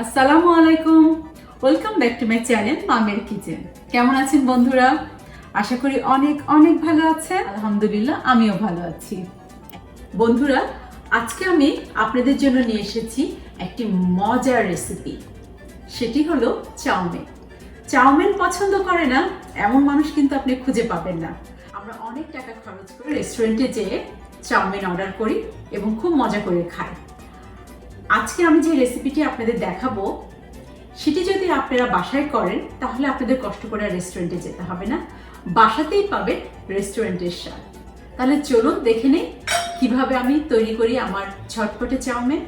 আসসালামু আলাইকুম, welcome back to my channel মামের কিচেন। কেমন আছেন বন্ধুরা? আশা করি অনেক অনেক ভালো আছেন। আলহামদুলিল্লাহ আমিও ভালো আছি। বন্ধুরা, আজকে আমি আপনাদের জন্য নিয়ে এসেছি একটি মজার রেসিপি। সেটি হলো চাউমিন। চাউমিন পছন্দ করে না এমন মানুষ কিন্তু আপনি খুঁজে পাবেন না। আমরা অনেক টাকা খরচ করে রেস্টুরেন্টে যেয়ে চাউমিন অর্ডার করি এবং খুব মজা করে খাই। আজকে আমি যে রেসিপিটি আপনাদের দেখাবো সেটি যদি আপনারা বাসায় করেন তাহলে আপনাদের কষ্ট করে রেস্টুরেন্টে যেতে হবে না, বাসাতেই পাবেন রেস্টুরেন্টের স্বাদ। তাহলে চলুন দেখে নেই কিভাবে আমি তৈরি করি আমার ঝটপটে চাউমিন।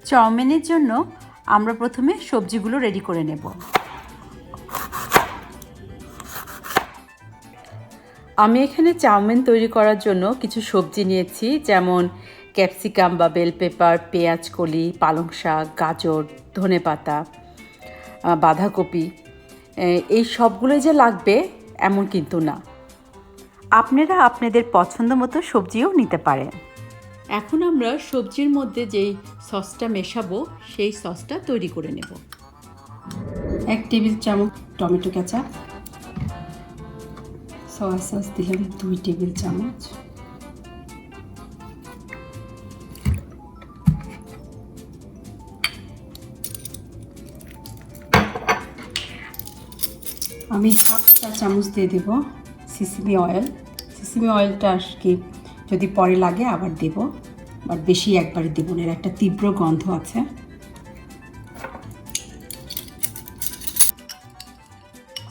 চাউমিনের জন্য আমরা প্রথমে সবজিগুলো রেডি করে নেব। আমি এখানে চাউমিন তৈরি করার জন্য কিছু সবজি নিয়েছি, যেমন ক্যাপসিকাম বা বেল পেপার, পেঁয়াজ কলি, পালং শাক, গাজর, ধনেপাতা, বাঁধাকপি। এই সবগুলোই যে লাগবে এমন কিন্তু না, আপনারা আপনাদের পছন্দ মতো সবজিও নিতে পারেন। এখন আমরা সবজির মধ্যে যেই সসটা মেশাবো সেই সসটা তৈরি করে নেব। 1 টেবিল চামচ টমেটো কেচাপ, সয়া সস দিলাম 2 টেবিল চামচ, আমি হাফ চা চামচ দিয়ে দেব সিসিমি অয়েল। সিসিমি অয়েলটা কি যদি পরে লাগে আবার দেব, বাট বেশি একবারে দেব না, এর একটা তীব্র গন্ধ আছে।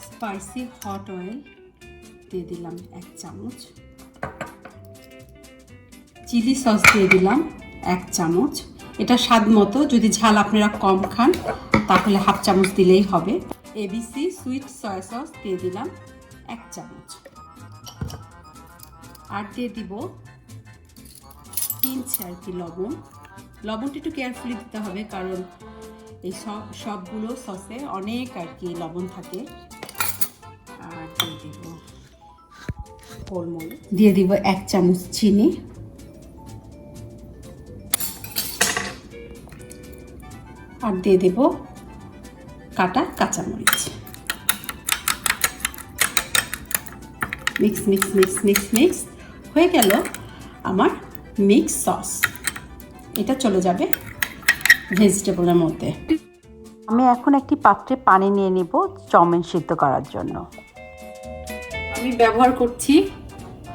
স্পাইসি হট অয়েল দিয়ে দিলাম 1 চামচ, চিলি সস দিয়ে দিলাম 1 চামচ। এটা স্বাদ মতো, যদি ঝাল আপনারা কম খান তাহলে হাফ চামচ দিলেই হবে। এবিসি সুইট সয়া সস দিয়ে দিলাম 1 চামচ, আর দিয়ে দিব পিঞ্চ আর কি লবণ। লবণটা একটু কেয়ারফুলি দিতে হবে, কারণ এই সবগুলো সসে অনেক আর কি লবণ থাকে। আর দিয়ে দিব গোলমরিচ, দিয়ে দিব 1 চামচ চিনি, আর দিয়ে দেব কাটা কাঁচামরিচ। Mix mix mix mix mix হয়ে গেল আমার মিক্স সস। এটা চলে যাবে ভেজিটেবলের মধ্যে। আমি এখন একটি পাত্রে পানি নিয়ে নিব চাউমিন সিদ্ধ করার জন্য। আমি ব্যবহার করছি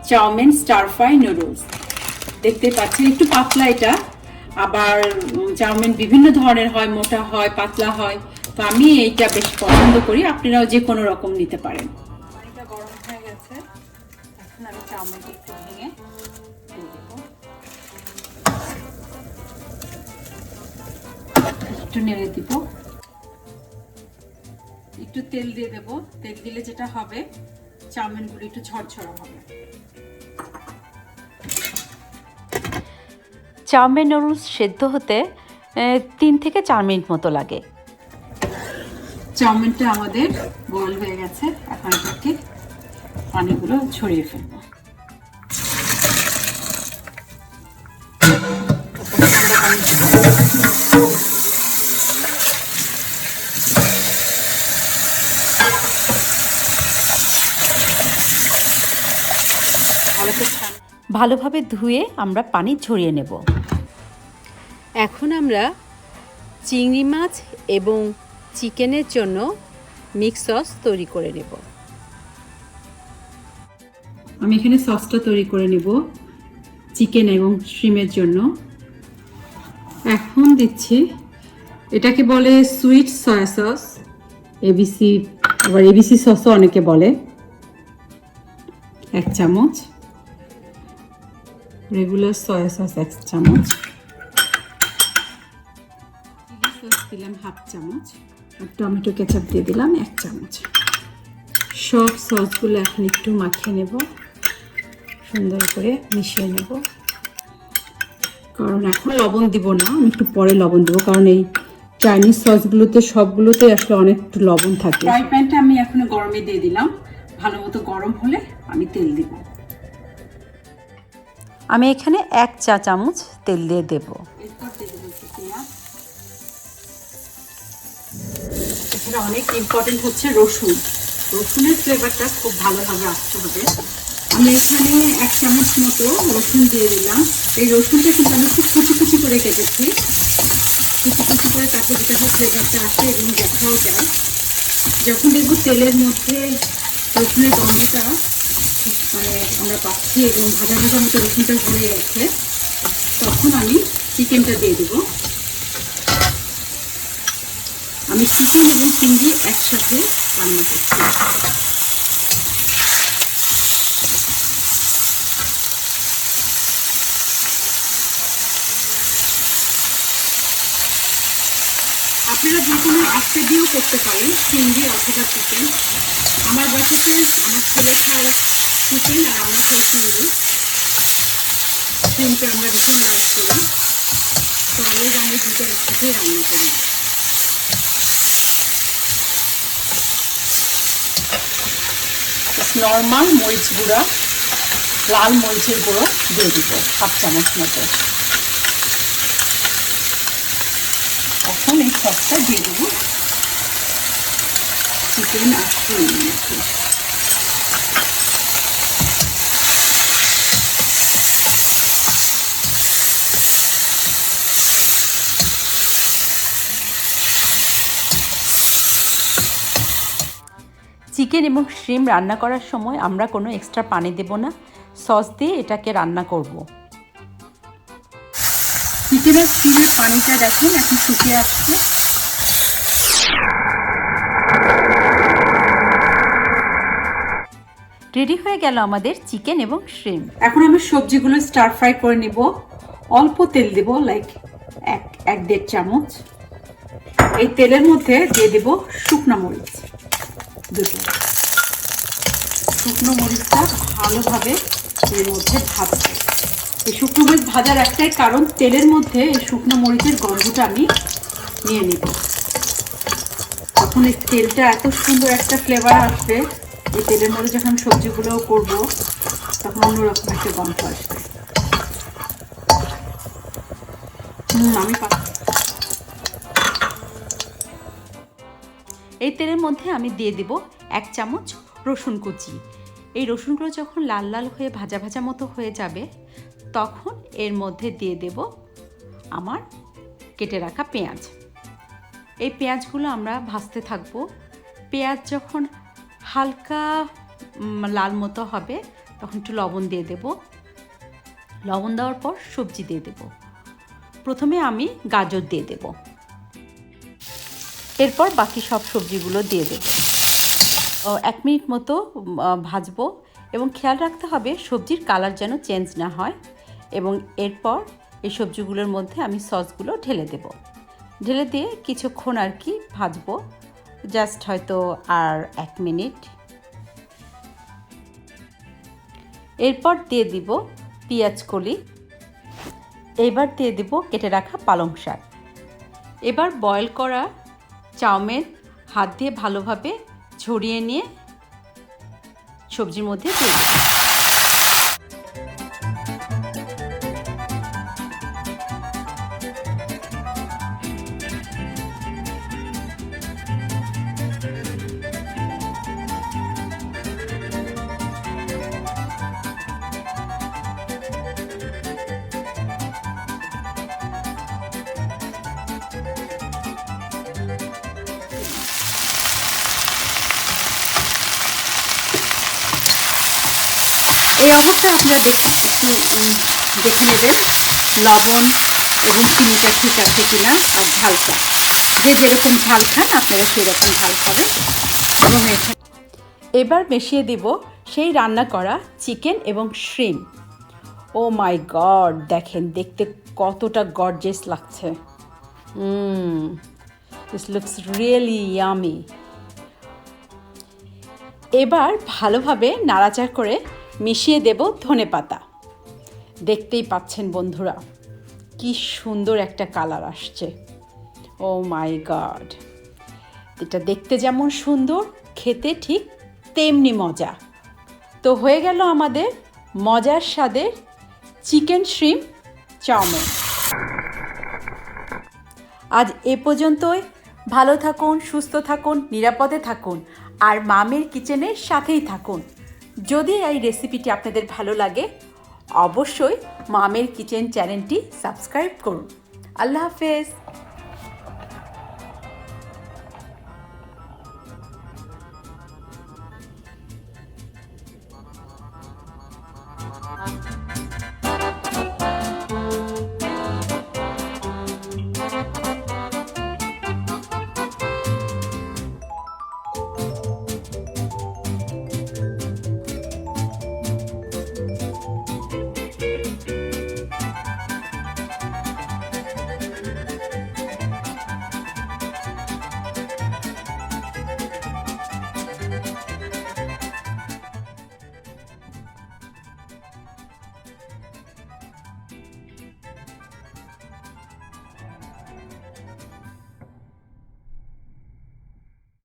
চাউমিন স্টার ফ্রাই নুডলস। দেখতে পাচ্ছেন একটু পাতলা এটা, আবার চাউমিন বিভিন্ন ধরনের হয়, মোটা হয়, পাতলা হয়, তো আমি এইটা বেশ পছন্দ করি। আপনারাও যে কোনো রকম নিতে পারেন। পানিটা গরম হয়ে গেছে, এখন আমি চাউমিনটা একটু ভেঙে দিয়ে দেবো। একটু নেড়ে দিব, একটু তেল দিয়ে দেবো। তেল দিলে যেটা হবে চাউমিনগুলো একটু ঝরঝরা হবে। চাউমিন নুডলস সেদ্ধ হতে 3 থেকে 4 মিনিট মতো লাগে। চাউমিনটা আমাদের বয়েল হয়ে গেছে, এখন এটাকে পানিগুলো ছড়িয়ে ফেলবো। ভালোভাবে ধুয়ে আমরা পানি ঝরিয়ে নেব। এখন আমরা চিংড়ি মাছ এবং চিকেনের জন্য মিক্স সস তৈরি করে নেব। আমি এখানে সসটা তৈরি করে নেব চিকেন এবং শ্রিমের জন্য। এখন দিচ্ছি, এটাকে বলে সুইট সয়া সস, এবিসি, আবার এবিসি সসও অনেকে বলে। 1 চামচ রেগুলার সয়া সস, 1 চামচ চিলি সস দিলাম হাফ চামচ, আর টমেটো কেচাপ দিয়ে দিলাম 1 চামচ। সব সসগুলো এখন একটু মাখিয়ে নেব, সুন্দর করে মিশিয়ে নেব। কারণ এখন লবণ দিব না, আমি একটু পরে লবণ দেবো, কারণ এই চাইনিজ সসগুলোতে সবগুলোতে আসলে অনেক একটু লবণ থাকে। ফ্রাই প্যানটা আমি এখন গরমে দিয়ে দিলাম, ভালো মতো গরম হলে আমি তেল দিব। আমি এখানে 1 চা চামচ তেল দিয়ে দেব। এরপর দিয়ে দেবো পেঁয়াজ, এখানে অনেক ইম্পর্টেন্ট হচ্ছে রসুন। রসুনের ফ্লেভারটা খুব ভালোভাবে আসতে হবে। আমি এখানে 1 চামচ মতো রসুন দিয়ে দিলাম। এই রসুনটা কিন্তু আমি খুব কুচি কুচি করে কেটেছি। কুচি কুচি করে কাটলে যেটা ফ্লেভারটা আসে এবং দেখাও যায়। যখন দেখবো তেলের মধ্যে রসুনের গন্ধটা মানে আমরা পাচ্ছি এবং ভাজা ভাজা মতো রসুনটা হয়ে গেছে, তখন আমি চিকেনটা দিয়ে দেবো। আমি চিকেন এবং চিংড়ি একসাথে রান্না করছি। আপনারা যে কোনো একটা দিয়েও করতে পারেন, চিংড়ি অথবা চিকেন। আমার বাসাতে আমার ছেলে খায় চিকেন আর আমরা খাই চিংড়ি। চিংড়িটা আমরা ভীষণ লাইক করি, তো অলওয়েজ আমরা দুটো একসাথেই রান্না করি। নর্মাল মরিচ গুঁড়া, লাল মরিচের গুঁড়ো দিয়ে দিব 1/2 চামচ মতো। এখন এই সসটা দিয়ে দেবো চিকেন আর চিংড়ির মধ্যে। চিকেন এবং শ্রিম রান্না করার সময় আমরা কোনো এক্সট্রা পানি দেব না, সস দিয়ে এটাকে রান্না করব। চিকেনের শ্রিমের পানিটা দেখুন এখন শুকিয়ে আসছে। রেডি হয়ে গেল আমাদের চিকেন এবং শ্রিম। এখন আমি সবজিগুলো স্টার ফ্রাই করে নিব। অল্প তেল দেব, লাইক 1-1.5 চামচ। এই তেলের মধ্যে দিয়ে দেব শুকনো মরিচ দুটো। শুকনো মরিচটা ভালোভাবে এর মধ্যে ভাজবো। এই শুকনো মরিচ ভাজার একটাই কারণ, তেলের মধ্যে এই শুকনো মরিচের গন্ধটা আমি নিয়ে নিব। তখন এই তেলটা এত সুন্দর একটা ফ্লেভার আসবে। এই তেলের মধ্যে যখন সবজিগুলো করব তখন অন্যরকম একটা গন্ধ আসবে। আমি এই তেলের মধ্যে আমি দিয়ে দেব 1 চামচ রসুন কুচি। এই রসুনগুলো যখন লাল লাল হয়ে ভাজা ভাজা মতো হয়ে যাবে, তখন এর মধ্যে দিয়ে দেব আমার কেটে রাখা পেঁয়াজ। এই পেঁয়াজগুলো আমরা ভাজতে থাকব। পেঁয়াজ যখন হালকা লাল মতো হবে, তখন একটু লবণ দিয়ে দেব। লবণ দেওয়ার পর সবজি দিয়ে দেব। প্রথমে আমি গাজর দিয়ে দেব, এরপর বাকি সব সবজিগুলো দিয়ে দেব। 1 মিনিট মতো ভাজবো এবং খেয়াল রাখতে হবে সবজির কালার যেন চেঞ্জ না হয়। এবং এরপর এই সবজিগুলোর মধ্যে আমি সসগুলো ঢেলে দেব। ঢেলে দিয়ে কিছুক্ষণ আর কি ভাজবো, জাস্ট হয়তো আর 1 মিনিট। এরপর দিয়ে দিব পেঁয়াজ কলি। এবার দিয়ে দিব কেটে রাখা পালং শাক। এবার বয়েল করা চাউমিন হাত দিয়ে ভালোভাবে ছড়িয়ে নিয়ে সবজির মধ্যে দিয়ে দিই। এই অবস্থায় আপনারা দেখে নেবেন লবণ এবং চিনিটা ঠিক আছে কিনা, আর ঝালটা যে যেরকম ঝাল খান আপনারা সেরকম ঝাল খাবেন। এবং এবার মিশিয়ে দেব সেই রান্না করা চিকেন এবং শ্রিম। ও মাই গড, দেখেন দেখতে কতটা গর্জিয়াস লাগছে। This looks really yummy. এবার ভালোভাবে নাড়াচাড়া করে মিশিয়ে দেব ধনেপাতা। দেখতেই পাচ্ছেন বন্ধুরা, কি সুন্দর একটা কালার আসছে। ও মাই গড, এটা দেখতে যেমন সুন্দর, খেতে ঠিক তেমনি মজা। তো হয়ে গেল আমাদের মজার স্বাদের চিকেন শ্রিম চাউমিন। আজ এ পর্যন্তই। ভালো থাকুন, সুস্থ থাকুন, নিরাপদে থাকুন আর মামের কিচেনের সাথেই থাকুন। যদি এই রেসিপিটি আপনাদের ভালো লাগে অবশ্যই মামের কিচেন চ্যানেলটি সাবস্ক্রাইব করুন। আল্লাহ হাফেজ।